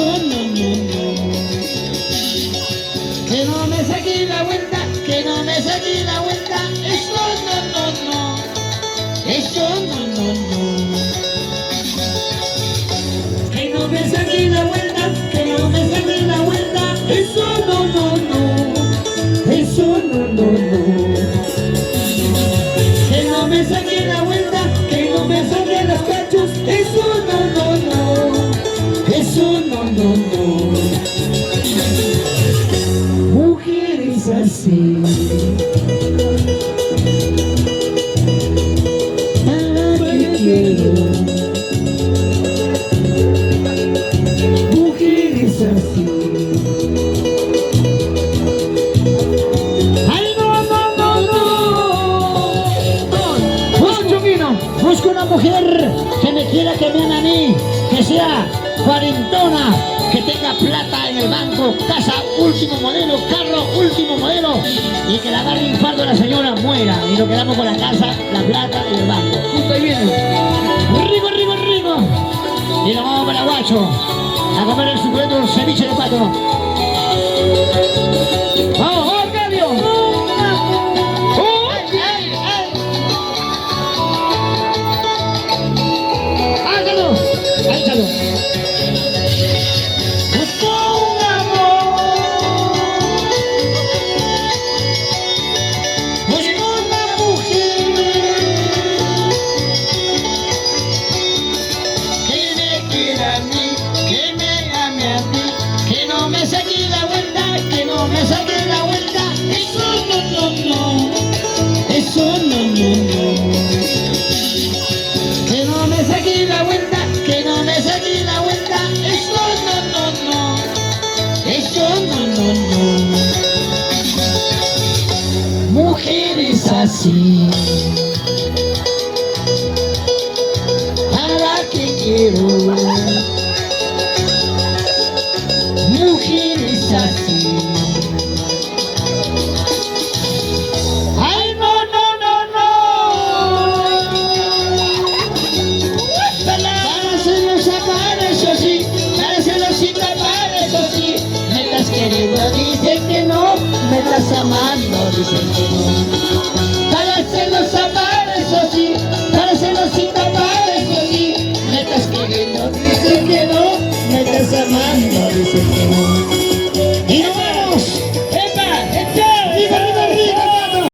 no, no, no. Que no me saque la vuelta, que no me saque la vuelta. Eso no, no, no. Eso no, no, no. Que no me saque la vuelta, que no me saque la vuelta. Eso no, no, no. Eso no, no, no. Que no me saque la vuelta, que no me saque los cachos. Eso no, no, no. Eso no, no, no. Mujeres así. ¿Para qué quiero? Mujeres así. ¡Ay, no, no, no, no! Busco vino, busco una mujer que me quiera, que me ame a mí, que sea cuarentona, que tenga plata en el banco, casa último modelo, carro último modelo, y que la agarre infarto la señora, muera, y nos quedamos con la casa, la plata y el banco. Justo ahí viene. Rico, rico, rico. Y nos vamos para Guacho a comer el suculento ceviche de pato. ¡Vamos, vamos, Claudio! ¡Ahí, chalo! Busco un amor, busco una mujer que me quiera a mí, que me ame a mí, que no me saque la vuelta, que no me saque la vuelta. Eso no, no, no. Eso no, no, no. Que no me saque la vuelta, que no me saque la vuelta. Eso no, no, no. Eso no, no, no. Mujeres así. ¿Para qué quiero? Mujeres así. ¡Ay, no, no, no, no! Para hacerlos tapar, eso sí. Para hacerlos sin tapar, eso sí. Me estás queriendo, dicen que no. Me estás amando, dicen que no. Para hacerlos tapar, eso sí. Para hacerlos sin tapar, eso sí. Me estás queriendo, dicen que no. Me estás amando, dicen que no.